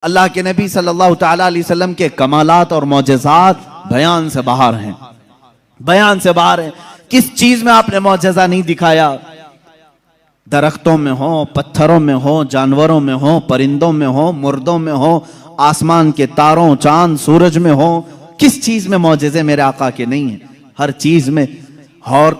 अल्लाह के नबी सल्लल्लाहु ताला अलैहि वसल्लम के कमालात और मौजज़ात बयान से बाहर हैं, बयान से बाहर हैं। किस चीज में आपने मौजज़ा नहीं दिखाया? दरख्तों में हो, पत्थरों में हो, जानवरों में हो, परिंदों में हो, मुर्दों में हो, आसमान के तारों, चांद, सूरज में हो, किस चीज में मौजज़े मेरे आका के नहीं है? हर चीज में। और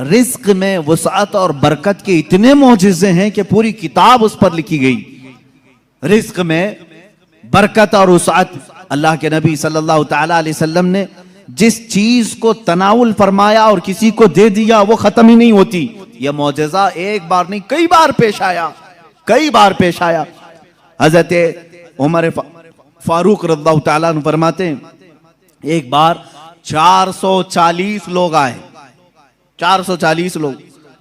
रिस्क में वसाअत और बरकत के इतने मौजज़े हैं कि पूरी किताब उस पर लिखी गई। रिस्क में बरकत और वसाअत, अल्लाह के नबी सल्लल्लाहु ताला अलैहि वसल्लम ने जिस चीज को तनाउल फरमाया और किसी को दे दिया वो खत्म ही नहीं होती। यह मौजज़ा एक बार नहीं कई बार पेश आया, कई बार पेश आया। हजरत उमर फारूक रज़ियल्लाहु ताला अन्हु फरमाते हैं, एक बार 440 लोग आए, 440 लोग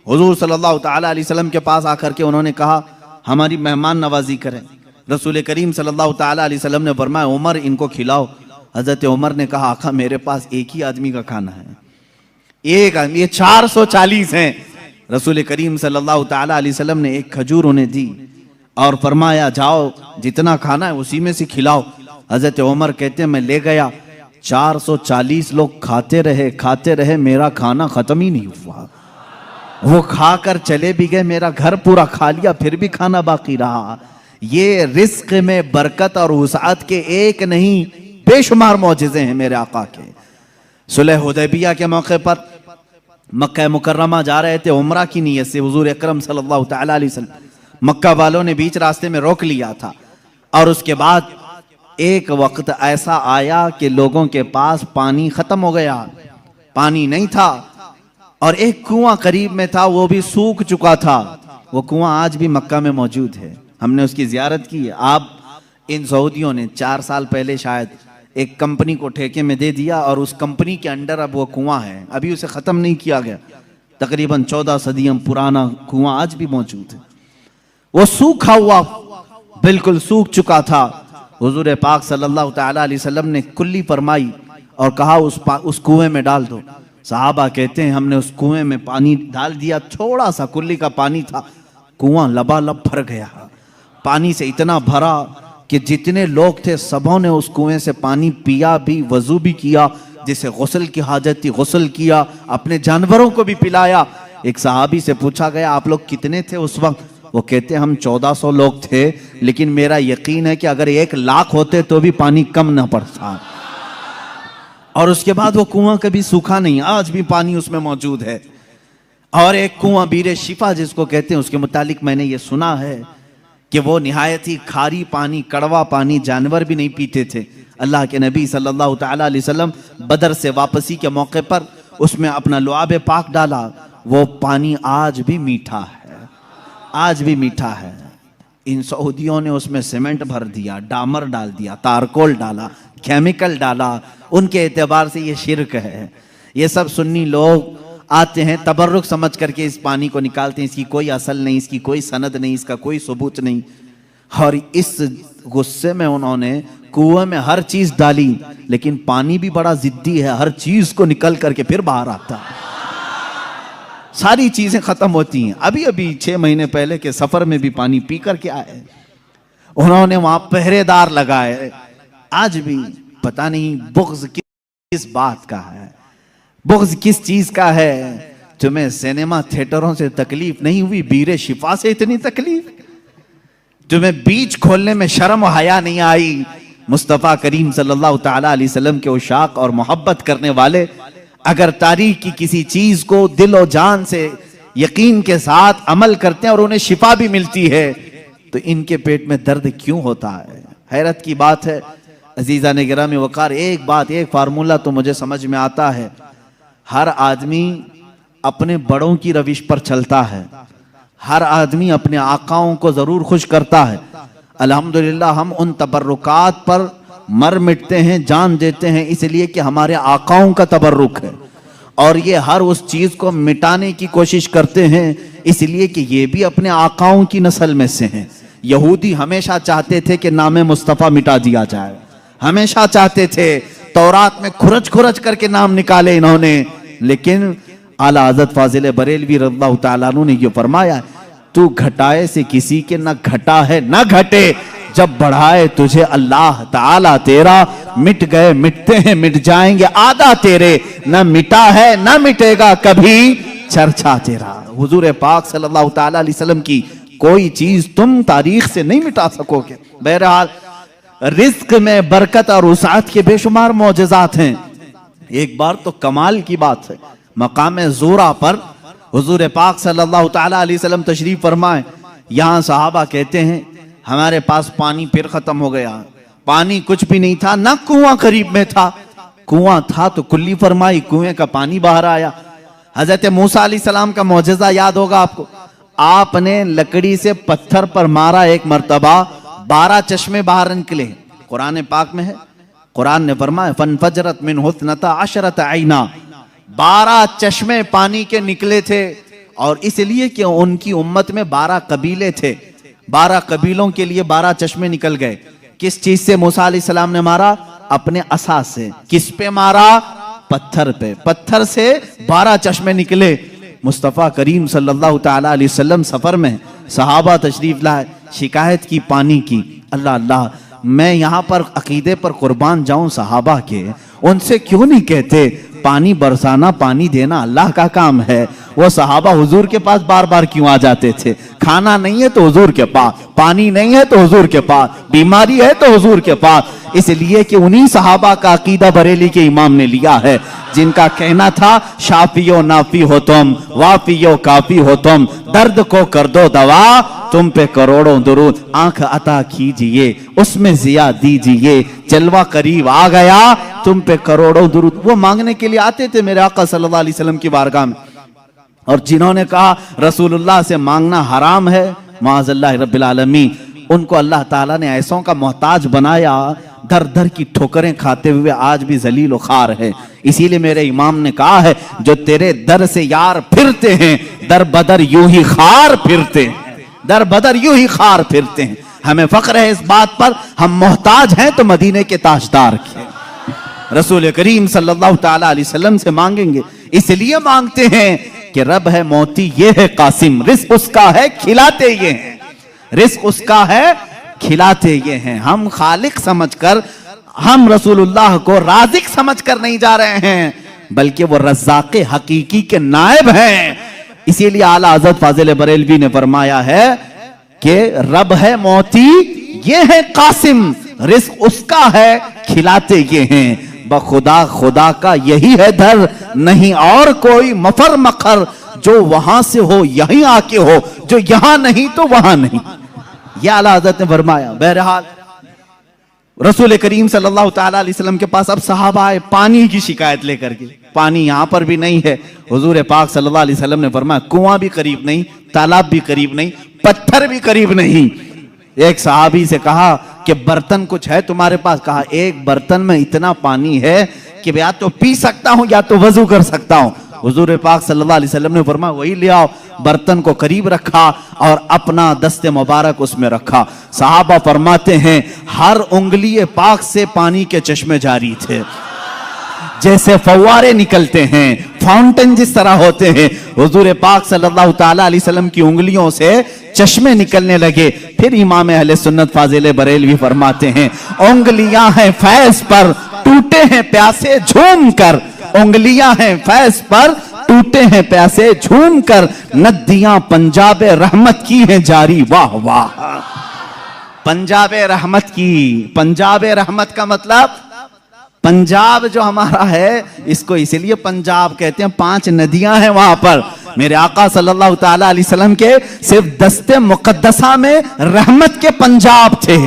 हुजूर सल्लल्लाहु ताला अलैहि वसल्लम के पास आकर के उन्होंने कहा हमारी मेहमान नवाजी करें। रसूल करीम सल्लल्लाहु ताला अलैहि वसल्लम ने फरमाया उमर इनको खिलाओ। हजरत उमर ने कहा आका मेरे पास एक ही आदमी का खाना है, एक आदमी, ये 440 हैं। रसूल करीम सल्लल्लाहु ताला अलैहि वसल्लम ने एक खजूर उन्हें दी और फरमाया जाओ जितना खाना है उसी में से खिलाओ। हजरत उमर कहते हैं मैं ले गया, 440 लोग खाते रहे, मेरा खाना खत्म ही नहीं हुआ। वो खाकर चले भी गए, मेरा घर पूरा खा लिया, फिर भी खाना बाकी रहा। ये रिस्क में बरकत और वसाअत के एक नहीं बेशुमार मौजज़े हैं मेरे आका के। सुलह हुदैबिया के मौके पर मक्का मुकर्रमा जा रहे थे उम्रा की नीयत से। हुजूर अकरम सल्लल्लाहु ताला अलैहि वसल्लम मक्का वालों ने बीच रास्ते में रोक लिया था और उसके बाद एक वक्त ऐसा आया कि लोगों के पास पानी खत्म हो गया, पानी नहीं था और एक कुआं करीब में था वो भी सूख चुका था। वो कुआं आज भी मक्का में मौजूद है, हमने उसकी जियारत की है। आप इन सऊदियों ने 4 साल पहले शायद एक कंपनी को ठेके में दे दिया और उस कंपनी के अंडर अब वो कुआं है, अभी उसे खत्म नहीं किया गया। तकरीबन 14 सदियों पुराना कुआं आज भी मौजूद है। वो सूखा हुआ बिल्कुल सूख चुका था। हुजूर पाक सल्लल्लाहु ताला अलैहि वसल्लम ने कुल्ली फरमाई और कहा उस कुएं में डाल दो। साहबा कहते हैं हमने उस कुएं में पानी डाल दिया, थोड़ा सा कुल्ली का पानी था, कुआं लबालब भर गया। पानी से इतना भरा कि जितने लोग थे सबों ने उस कुएं से पानी पिया भी, वजू भी किया, जिसे गुस्ल की हाजत थी गुस्ल किया, अपने जानवरों को भी पिलाया। एक सहाबी से पूछा गया आप लोग कितने थे उस वक्त? वो कहते हम 1400 लोग थे, लेकिन मेरा यकीन है कि अगर 1 लाख होते तो भी पानी कम ना पड़ता। और उसके बाद वो कुआं कभी सूखा नहीं, आज भी पानी उसमें मौजूद है। और एक कुआं बीरे शिफा जिसको कहते हैं, उसके मुतालिक मैंने ये सुना है कि वो निहायत ही खारी पानी, कड़वा पानी जानवर भी नहीं पीते थे। अल्लाह के नबी सल्लल्लाहु ताला अलैहि वसल्लम बदर से वापसी के मौके पर उसमें अपना लुआब पाक डाला, वो पानी आज भी मीठा है, आज भी मीठा है। इन सऊदियों ने उसमें सीमेंट भर दिया, डामर डाल दिया, तारकोल डाला, केमिकल डाला, उनके एतबार से ये शिर्क है। ये सब सुन्नी लोग आते हैं तबर्रुक समझ करके इस पानी को निकालते हैं, इसकी कोई असल नहीं, इसकी कोई सनद नहीं, इसका कोई सबूत नहीं। और इस गुस्से में उन्होंने कुएं में हर चीज डाली, लेकिन पानी भी बड़ा जिद्दी है, हर चीज को निकल करके फिर बाहर आता है, सारी चीजें खत्म होती हैं। अभी अभी 6 महीने पहले के सफर में भी पानी पी करके आए, उन्होंने वहां पहरेदार लगाए। आज भी पता नहीं बुग़्ज़ किस बात का है, बुग़्ज़ किस चीज का है। तुम्हें सिनेमा थिएटरों से तकलीफ नहीं हुई, बीरे शिफा से इतनी तकलीफ? तुम्हें बीच खोलने में शर्म और हया नहीं आई? मुस्तफ़ा करीम सल्लल्लाहु ताला अलैहि वसल्लम के उशाक और मोहब्बत करने वाले अगर तारीख की किसी चीज को दिल और जान से यकीन के साथ अमल करते हैं और उन्हें शिफा भी मिलती है, तो इनके पेट में दर्द क्यों होता है? हैरत की बात है। अजीजा ने गिरामी वकार, एक बात, एक फार्मूला तो मुझे समझ में आता है, हर आदमी अपने बड़ों की रविश पर चलता है, हर आदमी अपने आकाओं को जरूर खुश करता है। अल्हम्दुलिल्लाह हम उन तबर्रुकात पर मर मिटते हैं, जान देते हैं, इसलिए कि हमारे आकाओं का तबर्रुक है। और ये हर उस चीज को मिटाने की कोशिश करते हैं, इसलिए कि ये भी अपने आकाओं की नस्ल में से हैं। यहूदी हमेशा चाहते थे कि नाम मुस्तफ़ा मिटा दिया जाए, हमेशा चाहते थे, तौरात में खुरच खुरच करके नाम निकाले इन्होंने, लेकिन आला हज़रत फाजिल बरेलवी रज़ियल्लाहु ताला अन्हु ने ये फरमाया तू घटाए से किसी के न घटा है न घटे, जब बढ़ाए तुझे अल्लाह ताला तेरा, मिट गए मिटते हैं मिट जाएंगे आदा तेरे, न मिटा है न मिटेगा कभी चर्चा तेरा। हुजूर पाक सल्लल्लाहु ताला अलैहि वसल्लम की कोई चीज तुम तारीख से नहीं मिटा सकोगे। बहरहाल रिज्क में बरकत और उसात के बेशुमार मौजज़ात हैं। एक बार तो कमाल की बात है, मकाम ज़ोरा पर हुजूर पाक सल्लल्लाहु ताला अलैहि वसल्लम तशरीफ फरमाए। यहाँ सहाबा कहते हैं हमारे पास पानी फिर खत्म हो गया, पानी कुछ भी नहीं था, ना कुआं करीब में था, कुआं था तो कुल्ली फरमाई, कुएं का पानी बाहर आया। हजरत मूसा अलैहिस्सलाम का मौजज़ा याद होगा आपको, आपने लकड़ी से पत्थर पर मारा एक मर्तबा, 12 चश्मे बाहर निकले। कुरान पाक में है, कुरान ने फरमाया फनफजरत मिन हुस्नता अशरत आइना, 12 चश्मे पानी के निकले थे। और इसलिए कि उनकी उम्मत में 12 कबीले थे, 12 कबीलों के लिए 12 चश्मे निकल गए। किस चीज से मूसा अलैहिस्सलाम ने मारा? अपने असा से। किस पे मारा? पत्थर पे। पत्थर से 12 चश्मे निकले। मुस्तफ़ा करीम सल्लल्लाहु ताला अलैहि वसल्लम सफर में, सहाबा तशरीफ लाए, शिकायत की पानी की। अल्लाह अल्लाह, मैं यहाँ पर अकीदे पर कुर्बान जाऊं सहाबा के, उनसे क्यों नहीं कहते पानी बरसाना पानी देना अल्लाह का काम है। वो सहाबा हुजूर के पास बार बार क्यों आ जाते थे? खाना नहीं है तो हुजूर के पास, पानी नहीं है तो हुजूर के पास, बीमारी है तो हुजूर के पास। इसलिए कि उन्हीं सहाबा का अकीदा बरेली के इमाम ने लिया है, जिनका कहना था शाफियो नाफी हो तुम, वाफियो काफी हो तुम, दर्द को कर दो दवा, तुम पे करोड़ों दुरूद, आंख अता कीजिए उसमें जिया दीजिए, जलवा करीब आ गया तुम पे करोड़ों दुरूद। वो मांगने के लिए आते थे मेरे आका सल्लल्लाहु अलैहि वसल्लम की बारगाह में, और जिन्होंने कहा रसूलुल्लाह से मांगना हराम है, माअज़ल्लाह रब्बिल आलमीन, उनको अल्लाह ताला ने ऐसों का मोहताज बनाया, दर दर की ठोकरें खाते हुए आज भी जलील और खार है। इसीलिए मेरे इमाम ने कहा है, जो तेरे दर से यार फिरते हैं, दर बदर यूं ही खार फिरते हैं, दर बदर यूं ही खार फिरते हैं। हमें फख्र है इस बात पर, हम मोहताज हैं तो मदीने के ताजदार के रसूल करीम सल्लल्लाहु ताला अलैहि वसल्लम से मांगेंगे। इसलिए मांगते हैं कि रब है मोती ये है कासिम, रिस्क उसका है खिलाते ये हैं, रिस्क उसका है खिलाते ये हैं। हम खालिक समझकर, हम रसूलुल्लाह को राज़िक समझकर नहीं जा रहे हैं, बल्कि वो रज़्ज़ाक़े हकीकी के नायब हैं। इसीलिए आला हज़रत फाज़िल बरेलवी ने फरमाया है कि रब है मोती ये है कासिम, रिस्क उसका है खिलाते ये हैं। बखुदा खुदा का यही है दर, नहीं और कोई मफर मखर, जो वहां से हो यहीं आके हो, जो यहां नहीं तो वहां नहीं। यह आला हज़रत ने फरमाया। बहरहाल रसूल करीम सल्लल्लाहु ताला अलैहि वसल्लम के पास अब सहाबा आए पानी की शिकायत लेकर के, पानी यहां पर भी नहीं है। हुजूर पाक सल्लल्लाहु अलैहि वसल्लम ने फरमाया कुआं भी करीब नहीं, तालाब भी करीब नहीं, पत्थर भी करीब नहीं। एक सहाबी से कहा कि बर्तन कुछ है तुम्हारे पास? कहा एक बर्तन में इतना पानी है कि या तो पी सकता हूं या तो वजू कर सकता हूं। हुजूर पाक सल्लल्लाहु अलैहि वसल्लम ने फरमाया वही ले आओ। बर्तन को करीब रखा और अपना दस्ते मुबारक उसमें रखा। सहाबा फरमाते हैं हर उंगली पाक से पानी के चश्मे जारी थे, जैसे फव्वारे निकलते हैं, फाउंटेन जिस तरह होते हैं। हुजूर पाक सल्लल्लाहु ताला अलैहि वसल्लम की उंगलियों से चश्मे निकलने लगे। फिर इमाम अहले सुन्नत फाजिल बरेलवी फरमाते हैं उंगलियां हैं फैज पर, टूटे हैं प्यासे झूम कर, उंगलियां हैं फैज पर, टूटे हैं प्यासे झूम कर, नदियां पंजाबे रहमत की हैं जारी। वाह वाह, पंजाबे रहमत की। पंजाबे रहमत का मतलब पंजाब जो हमारा है इसको इसलिए पंजाब कहते हैं, 5 नदियां हैं वहां पर। मेरे आका सल्लल्लाहु ताला अलैहि वसल्लम के सिर्फ दस्ते मुकद्दसा में रहमत के पंजाब थे।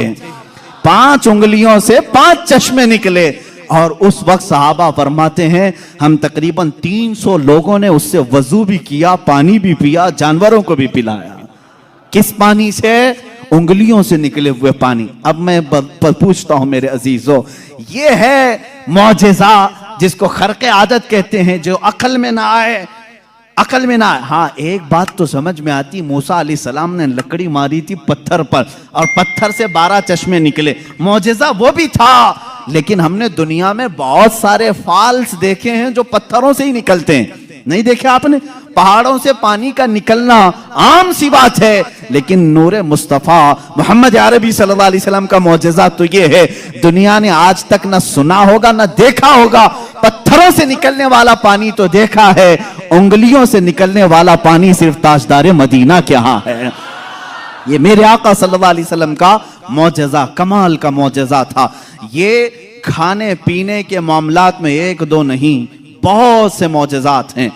5 उंगलियों से 5 चश्मे निकले। और उस वक्त सहाबा फरमाते हैं हम तकरीबन 300 लोगों ने उससे वजू भी किया, पानी भी पिया, जानवरों को भी पिलाया। किस पानी से? उंगलियों से निकले हुए पानी। अब मैं पूछता हूं मेरे अजीजों, ये है मौजिज़ा जिसको खर्क़े आदत कहते हैं, जो अकल में ना आए, अकल में ना आए। हाँ एक बात तो समझ में आती, मूसा अलैहिस्सलाम ने लकड़ी मारी थी पत्थर पर और पत्थर से 12 चश्मे निकले, मौजिज़ा वो भी था। लेकिन हमने दुनिया में बहुत सारे फॉल्स देखे हैं जो पत्थरों से ही निकलते हैं। नहीं देखे आपने? पहाड़ों से पानी का निकलना आम सी बात है, लेकिन नूरे मुस्तफा मोहम्मद अरबी सल्लल्लाहु अलैहि वसल्लम का मौजज़ा तो ये है, दुनिया ने आज तक ना सुना होगा ना देखा होगा। पत्थरों से निकलने वाला पानी तो देखा है, उंगलियों से निकलने वाला पानी सिर्फ ताजदार मदीना के यहाँ है। ये मेरे आका सल्लल्लाहु अलैहि वसल्लम का मौजज़ा, कमाल का मौजज़ा था। ये खाने पीने के मामलात में एक दो नहीं, बहुत से मौजज़ात हैं।